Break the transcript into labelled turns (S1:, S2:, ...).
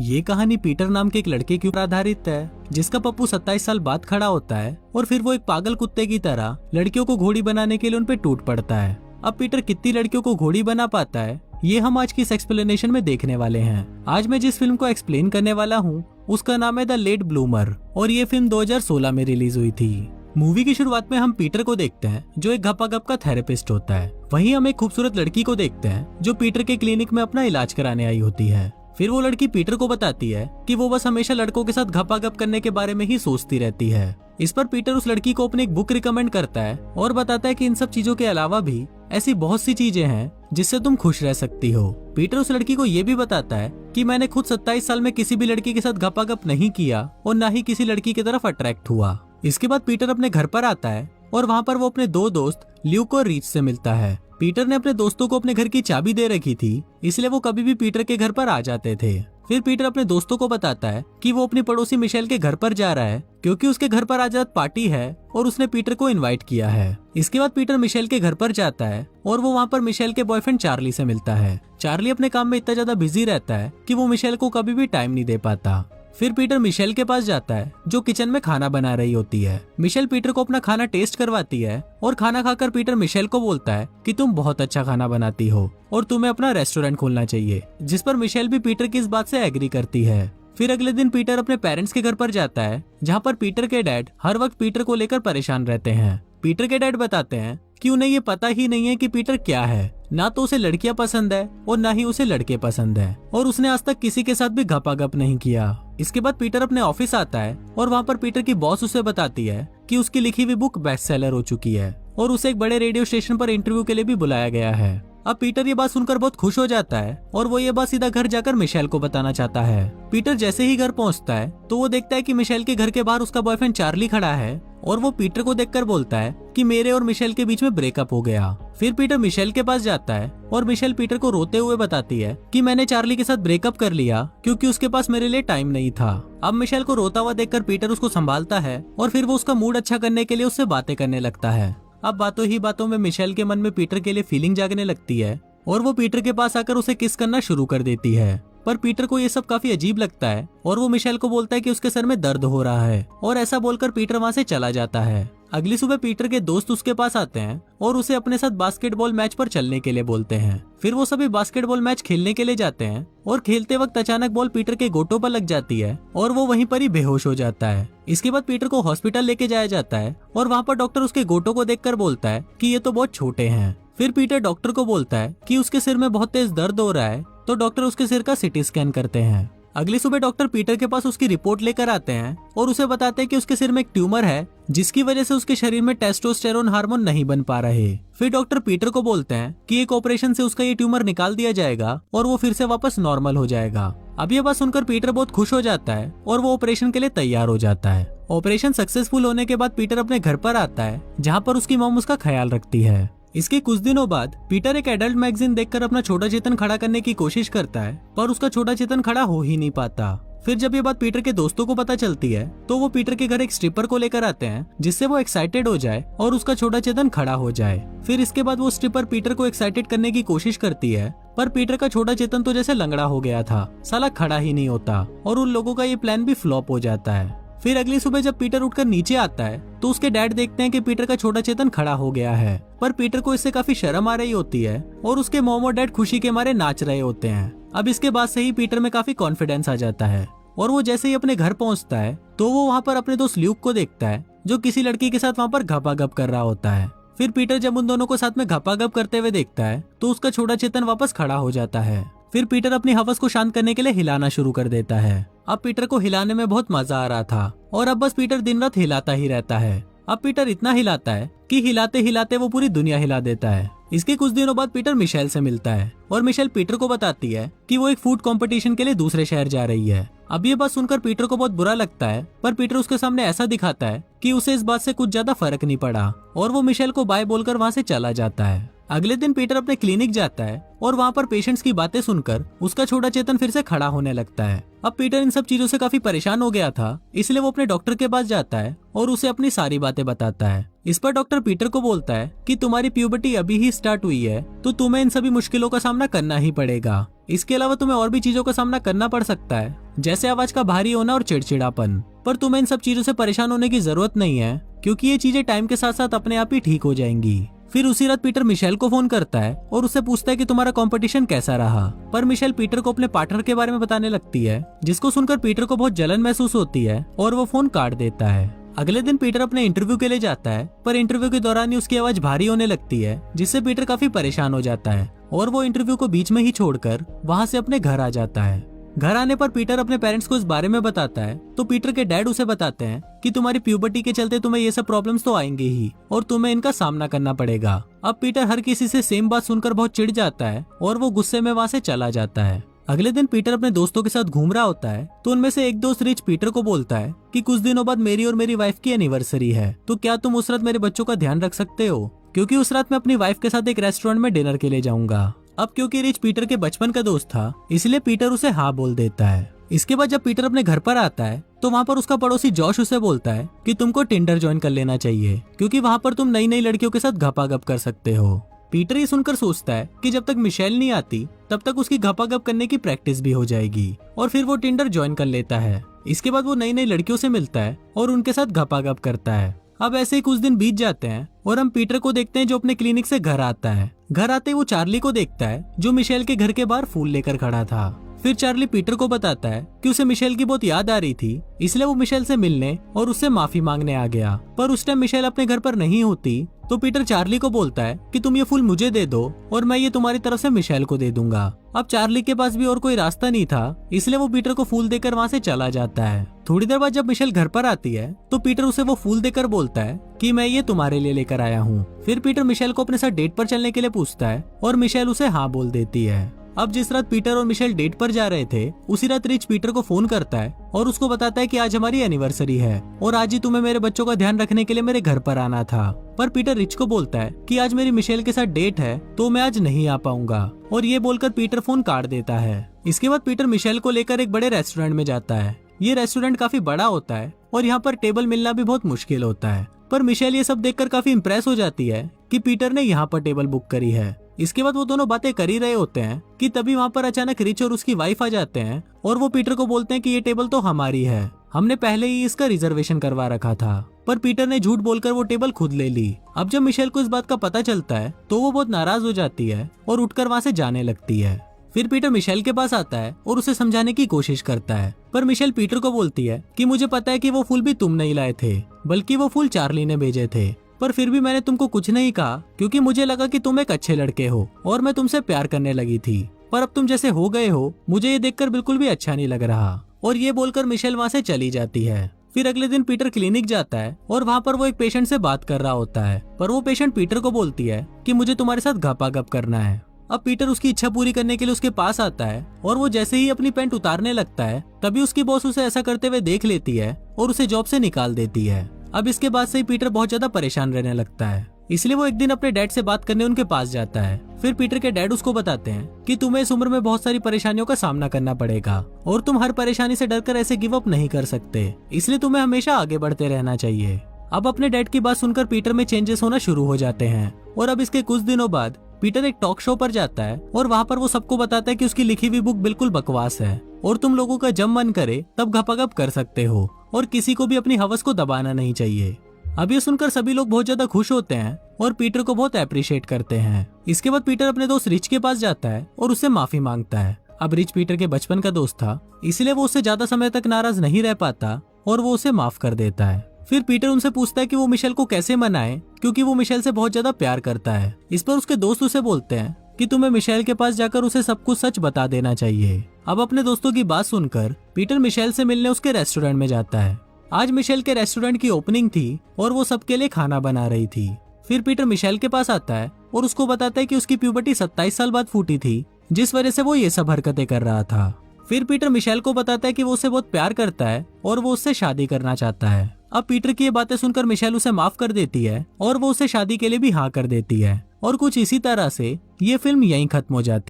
S1: ये कहानी पीटर नाम के एक लड़के के ऊपर आधारित है, जिसका पप्पू 27 साल बाद खड़ा होता है और फिर वो एक पागल कुत्ते की तरह लड़कियों को घोड़ी बनाने के लिए उन पे टूट पड़ता है। अब पीटर कितनी लड़कियों को घोड़ी बना पाता है, ये हम आज की इस एक्सप्लेनेशन में देखने वाले हैं। आज मैं जिस फिल्म को एक्सप्लेन करने वाला हूँ उसका नाम है द लेट ब्लूमर और ये फिल्म 2016 में रिलीज हुई थी। मूवी की शुरुआत में हम पीटर को देखते हैं जो एक घपाघप का थेरेपिस्ट होता है। वहीं हम एक खूबसूरत लड़की को देखते हैं जो पीटर के क्लिनिक में अपना इलाज कराने आई होती है। फिर वो लड़की पीटर को बताती है कि वो बस हमेशा लड़कों के साथ घपाघप करने के बारे में ही सोचती रहती है। इस पर पीटर उस लड़की को अपनी एक बुक रिकमेंड करता है और बताता है कि इन सब चीजों के अलावा भी ऐसी बहुत सी चीजें हैं जिससे तुम खुश रह सकती हो। पीटर उस लड़की को ये भी बताता है कि मैंने खुद 27 साल में किसी भी लड़की के साथ घपाघप नहीं किया और न ही किसी लड़की की तरफ अट्रैक्ट हुआ। इसके बाद पीटर अपने घर पर आता है और वहाँ पर वो अपने दो दोस्त ल्यूक और रीच से मिलता है। पीटर ने अपने दोस्तों को अपने घर की चाबी दे रखी थी, इसलिए वो कभी भी पीटर के घर पर आ जाते थे। फिर पीटर अपने दोस्तों को बताता है कि वो अपनी पड़ोसी मिशेल के घर पर जा रहा है क्योंकि उसके घर पर आज रात पार्टी है और उसने पीटर को इनवाइट किया है। इसके बाद पीटर मिशेल के घर पर जाता है और वो वहाँ पर मिशेल के बॉयफ्रेंड चार्ली से मिलता है। चार्ली अपने काम में इतना ज्यादा बिजी रहता है कि वो मिशेल को कभी भी टाइम नहीं दे पाता। फिर पीटर मिशेल के पास जाता है जो किचन में खाना बना रही होती है। मिशेल पीटर को अपना खाना टेस्ट करवाती है और खाना खाकर पीटर मिशेल को बोलता है कि तुम बहुत अच्छा खाना बनाती हो और तुम्हें अपना रेस्टोरेंट खोलना चाहिए, जिस पर मिशेल भी पीटर की इस बात से एग्री करती है। फिर अगले दिन पीटर अपने पेरेंट्स के घर पर जाता है जहाँ पर पीटर के डैड हर वक्त पीटर को लेकर परेशान रहते हैं। पीटर के डैड बताते हैं कि उन्हें ये पता ही नहीं है कि पीटर क्या है, ना तो उसे लड़कियां पसंद है और ना ही उसे लड़के पसंद है और उसने आज तक किसी के साथ भी घपाघप नहीं किया। इसके बाद पीटर अपने ऑफिस आता है और वहाँ पर पीटर की बॉस उसे बताती है कि उसकी लिखी हुई बुक बेस्ट सेलर हो चुकी है और उसे एक बड़े रेडियो स्टेशन पर इंटरव्यू के लिए भी बुलाया गया है। अब पीटर ये बात सुनकर बहुत खुश हो जाता है और वो ये बात सीधा घर जाकर मिशेल को बताना चाहता है। पीटर जैसे ही घर पहुंचता है तो वो देखता है कि मिशेल के घर के बाहर उसका बॉयफ्रेंड चार्ली खड़ा है और वो पीटर को देखकर बोलता है कि मेरे और मिशेल के बीच में ब्रेकअप हो गया। फिर पीटर मिशेल के पास जाता है और मिशेल पीटर को रोते हुए बताती है कि मैंने चार्ली के साथ ब्रेकअप कर लिया क्योंकि उसके पास मेरे लिए टाइम नहीं था। अब मिशेल को रोता हुआ देखकर पीटर उसको संभालता है और फिर वो उसका मूड अच्छा करने के लिए उससे बातें करने लगता है। अब बातों ही बातों में मिशेल के मन में पीटर के लिए फीलिंग जागने लगती है और वो पीटर के पास आकर उसे किस करना शुरू कर देती है। पर पीटर को ये सब काफी अजीब लगता है और वो मिशेल को बोलता है कि उसके सर में दर्द हो रहा है और ऐसा बोलकर पीटर वहाँ से चला जाता है। अगली सुबह पीटर के दोस्त उसके पास आते हैं और उसे अपने साथ बास्केटबॉल मैच पर चलने के लिए बोलते हैं। फिर वो सभी बास्केटबॉल मैच खेलने के लिए जाते हैं और खेलते वक्त अचानक बॉल पीटर के घोटों पर लग जाती है और वो वहीं पर ही बेहोश हो जाता है। इसके बाद पीटर को हॉस्पिटल लेके जाया जाता है और वहाँ पर डॉक्टर उसके घोटों को देखकर बोलता है कि ये तो बहुत छोटे हैं। फिर पीटर डॉक्टर को बोलता है कि उसके सिर में बहुत तेज दर्द हो रहा है, तो डॉक्टर उसके सिर का सीटी स्कैन करते हैं। अगली सुबह डॉक्टर पीटर के पास उसकी रिपोर्ट लेकर आते हैं और उसे बताते हैं कि उसके सिर में एक ट्यूमर है जिसकी वजह से उसके शरीर में टेस्टोस्टेरोन हार्मोन नहीं बन पा रहे। फिर डॉक्टर पीटर को बोलते हैं कि एक ऑपरेशन से उसका ये ट्यूमर निकाल दिया जाएगा और वो फिर से वापस नॉर्मल हो जाएगा। अब ये बात सुनकर पीटर बहुत खुश हो जाता है और वो ऑपरेशन के लिए तैयार हो जाता है। ऑपरेशन सक्सेसफुल होने के बाद पीटर अपने घर पर आता है जहाँ पर उसकी मॉम उसका ख्याल रखती है। इसके कुछ दिनों बाद पीटर एक एडल्ट मैगजीन देखकर अपना छोटा चेतन खड़ा करने की कोशिश करता है पर उसका छोटा चेतन खड़ा हो ही नहीं पाता। फिर जब ये बात पीटर के दोस्तों को पता चलती है तो वो पीटर के घर एक स्ट्रिपर को लेकर आते हैं जिससे वो एक्साइटेड हो जाए और उसका छोटा चेतन खड़ा हो जाए। फिर इसके बाद वो स्ट्रिपर पीटर को एक्साइटेड करने की कोशिश करती है पर पीटर का छोटा चेतन तो जैसे लंगड़ा हो गया था, साला खड़ा ही नहीं होता और उन लोगों का ये प्लान भी फ्लॉप हो जाता है। फिर अगली सुबह जब पीटर उठकर नीचे आता है तो उसके डैड देखते हैं कि पीटर का छोटा चेतन खड़ा हो गया है, पर पीटर को इससे काफी शर्म आ रही होती है और उसके मॉम और डैड खुशी के मारे नाच रहे होते हैं। अब इसके बाद से ही पीटर में काफी कॉन्फिडेंस आ जाता है और वो जैसे ही अपने घर पहुंचता है तो वो वहाँ पर अपने दोस्त ल्यूक को देखता है जो किसी लड़की के साथ वहाँ पर घपाघप कर रहा होता है। फिर पीटर जब उन दोनों को साथ में घपाघप करते हुए देखता है तो उसका छोटा चेतन वापस खड़ा हो जाता है। फिर पीटर अपनी हवस को शांत करने के लिए हिलाना शुरू कर देता है। अब पीटर को हिलाने में बहुत मजा आ रहा था और अब बस पीटर दिन रात हिलाता ही रहता है। अब पीटर इतना हिलाता है कि हिलाते हिलाते वो पूरी दुनिया हिला देता है। इसके कुछ दिनों बाद पीटर मिशेल से मिलता है और मिशेल पीटर को बताती है कि वो एक फूड कंपटीशन के लिए दूसरे शहर जा रही है। अब ये बात सुनकर पीटर को बहुत बुरा लगता है पर पीटर उसके सामने ऐसा दिखाता है कि उसे इस बात से कुछ ज्यादा फर्क नहीं पड़ा और वो मिशेल को बाय बोलकर वहाँ से चला जाता है। अगले दिन पीटर अपने क्लिनिक जाता है और वहाँ पर पेशेंट्स की बातें सुनकर उसका छोटा चेतन फिर से खड़ा होने लगता है। अब पीटर इन सब चीजों से काफी परेशान हो गया था, इसलिए वो अपने डॉक्टर के पास जाता है और उसे अपनी सारी बातें बताता है। इस पर डॉक्टर पीटर को बोलता है कि तुम्हारी प्यूबर्टी अभी ही स्टार्ट हुई है तो तुम्हें इन सभी मुश्किलों का सामना करना ही पड़ेगा। इसके अलावा तुम्हें और भी चीजों का सामना करना पड़ सकता है जैसे आवाज का भारी होना और चिड़चिड़ापन। पर तुम्हें इन सब चीजों से परेशान होने की जरूरत नहीं है, क्योंकि ये चीजें टाइम के साथ साथ अपने आप ही ठीक हो जाएंगी। फिर उसी रात पीटर मिशेल को फोन करता है और उससे पूछता है कि तुम्हारा कंपटीशन कैसा रहा। पर मिशेल पीटर को अपने पार्टनर के बारे में बताने लगती है, जिसको सुनकर पीटर को बहुत जलन महसूस होती है और वो फोन काट देता है। अगले दिन पीटर अपने इंटरव्यू के लिए जाता है, पर इंटरव्यू के दौरान ही उसकी आवाज भारी होने लगती है, जिससे पीटर काफी परेशान हो जाता है और वो इंटरव्यू को बीच में ही छोड़कर वहाँ से अपने घर आ जाता है। घर आने पर पीटर अपने पेरेंट्स को इस बारे में बताता है, तो पीटर के डैड उसे बताते हैं कि तुम्हारी प्यूबर्टी के चलते तुम्हें ये सब प्रॉब्लम्स तो आएंगे ही और तुम्हें इनका सामना करना पड़ेगा। अब पीटर हर किसी से सेम बात सुनकर बहुत चिढ़ जाता है और वो गुस्से में वहाँ से चला जाता है। अगले दिन पीटर अपने दोस्तों के साथ घूम रहा होता है, तो उनमें से एक दोस्त रिच पीटर को बोलता है कि कुछ दिनों बाद मेरी और मेरी वाइफ की एनिवर्सरी है, तो क्या तुम उस रात मेरे बच्चों का ध्यान रख सकते हो, क्योंकि उस रात मैं अपनी वाइफ के साथ एक रेस्टोरेंट में डिनर के लिए जाऊंगा। अब क्योंकि रिच पीटर के बचपन का दोस्त था, इसलिए पीटर उसे हाँ बोल देता है। इसके बाद जब पीटर अपने घर पर आता है, तो वहाँ पर उसका पड़ोसी जॉश उसे बोलता है कि तुमको टिंडर ज्वाइन कर लेना चाहिए, क्योंकि वहाँ पर तुम नई नई लड़कियों के साथ घपाघप कर सकते हो। पीटर ये सुनकर सोचता है कि जब तक मिशेल नहीं आती तब तक उसकी घपाघप करने की प्रैक्टिस भी हो जाएगी, और फिर वो टिंडर ज्वाइन कर लेता है। इसके बाद वो नई नई लड़कियों से मिलता है और उनके साथ घपाघप करता है। अब ऐसे ही कुछ दिन बीत जाते हैं और हम पीटर को देखते हैं जो अपने क्लिनिक से घर आता है। घर आते ही वो चार्ली को देखता है जो मिशेल के घर के बाहर फूल लेकर खड़ा था। फिर चार्ली पीटर को बताता है कि उसे मिशेल की बहुत याद आ रही थी, इसलिए वो मिशेल से मिलने और उससे माफी मांगने आ गया। पर उस टाइम मिशेल अपने घर पर नहीं होती, तो पीटर चार्ली को बोलता है कि तुम ये फूल मुझे दे दो और मैं ये तुम्हारी तरफ से मिशेल को दे दूंगा। अब चार्ली के पास भी और कोई रास्ता नहीं था, इसलिए वो पीटर को फूल देकर वहाँ से चला जाता है। थोड़ी देर बाद जब मिशेल घर पर आती है, तो पीटर उसे वो फूल देकर बोलता है कि मैं ये तुम्हारे लिए लेकर आया हूँ। फिर पीटर मिशेल को अपने साथ डेट पर चलने के लिए पूछता है और मिशेल उसे हाँ बोल देती है। अब जिस रात पीटर और मिशेल डेट पर जा रहे थे, उसी रात रिच पीटर को फोन करता है और उसको बताता है कि आज हमारी एनिवर्सरी है और आज ही तुम्हें मेरे बच्चों का ध्यान रखने के लिए मेरे घर पर आना था। पर पीटर रिच को बोलता है कि आज मेरी मिशेल के साथ डेट है, तो मैं आज नहीं आ पाऊंगा, और ये बोलकर पीटर फोन काट देता है। इसके बाद पीटर मिशेल को लेकर एक बड़े रेस्टोरेंट में जाता है। ये रेस्टोरेंट काफी बड़ा होता है और यहाँ पर टेबल मिलना भी बहुत मुश्किल होता है, पर मिशेल ये सब देखकर काफी इम्प्रेस हो जाती है कि पीटर ने यहाँ पर टेबल बुक करी है। इसके बाद वो दोनों बातें कर ही रहे होते हैं कि तभी वहाँ पर अचानक रिच और उसकी वाइफ आ जाते हैं और वो पीटर को बोलते हैं कि ये टेबल तो हमारी है, हमने पहले ही इसका रिजर्वेशन करवा रखा था। पर पीटर ने झूठ बोलकर वो टेबल खुद ले ली। अब जब मिशेल को इस बात का पता चलता है, तो वो बहुत नाराज हो जाती है और उठकर वहाँ से जाने लगती है। फिर पीटर मिशेल के पास आता है और उसे समझाने की कोशिश करता है, पर मिशेल पीटर को बोलती है कि मुझे पता है कि वो फूल भी तुम नहीं लाए थे, बल्कि वो फूल चार्ली ने भेजे थे, पर फिर भी मैंने तुमको कुछ नहीं कहा क्योंकि मुझे लगा कि तुम एक अच्छे लड़के हो और मैं तुमसे प्यार करने लगी थी। पर अब तुम जैसे हो गए हो, मुझे ये देखकर बिल्कुल भी अच्छा नहीं लग रहा। और ये बोलकर मिशेल वहाँ से चली जाती है। फिर अगले दिन पीटर क्लिनिक जाता है और वहाँ पर वो एक पेशेंट से बात कर रहा होता है, पर वो पेशेंट पीटर को बोलती है कि मुझे तुम्हारे साथ घपाघप करना है। अब पीटर उसकी इच्छा पूरी करने के लिए उसके पास आता है और वो जैसे ही अपनी पैंट उतारने लगता है, तभी उसकी बॉस उसे ऐसा करते हुए देख लेती है और उसे जॉब से निकाल देती है। अब इसके बाद से ही पीटर बहुत ज्यादा परेशान रहने लगता है, इसलिए वो एक दिन अपने डैड से बात करने उनके पास जाता है। फिर पीटर के डैड उसको बताते हैं कि तुम्हें इस उम्र में बहुत सारी परेशानियों का सामना करना पड़ेगा और तुम हर परेशानी से डरकर ऐसे गिव अप नहीं कर सकते, इसलिए तुम्हें हमेशा आगे बढ़ते रहना चाहिए। अब अपने डैड की बात सुनकर पीटर में चेंजेस होना शुरू हो जाते हैं और अब इसके कुछ दिनों बाद पीटर एक टॉक शो पर जाता है और वहाँ पर वो सबको बताता है कि उसकी लिखी हुई बुक बिल्कुल बकवास है और तुम लोगों का जब मन करे तब घपाघप कर सकते हो और किसी को भी अपनी हवस को दबाना नहीं चाहिए। अब ये सुनकर सभी लोग बहुत ज्यादा खुश होते हैं और पीटर को बहुत अप्रिशिएट करते हैं। इसके बाद पीटर अपने दोस्त रिच के पास जाता है और उससे माफी मांगता है। अब रिच पीटर के बचपन का दोस्त था, इसलिए वो उससे ज्यादा समय तक नाराज नहीं रह पाता और वो उसे माफ कर देता है। फिर पीटर उनसे पूछता है कि वो मिशेल को कैसे मनाए, क्योंकि वो मिशेल से बहुत ज्यादा प्यार करता है। इस पर उसके दोस्त उसे बोलते हैं कि तुम्हें मिशेल के पास जाकर उसे सब कुछ सच बता देना चाहिए। अब अपने दोस्तों की बात सुनकर पीटर मिशेल से मिलने उसके रेस्टोरेंट में जाता है। आज मिशेल के रेस्टोरेंट की ओपनिंग थी और वो सबके लिए खाना बना रही थी। फिर पीटर मिशेल के पास आता है और उसको बताता है कि उसकी प्यूबर्टी 27 साल बाद फूटी थी, जिस वजह से वो ये सब हरकतें कर रहा था। फिर पीटर मिशेल को बताता है कि वो उसे बहुत प्यार करता है और वो उससे शादी करना चाहता है। अब पीटर की ये बातें सुनकर मिशेल उसे माफ कर देती है और वो उसे शादी के लिए भी हाँ कर देती है और कुछ इसी तरह से ये फिल्म यहीं खत्म हो जाती है।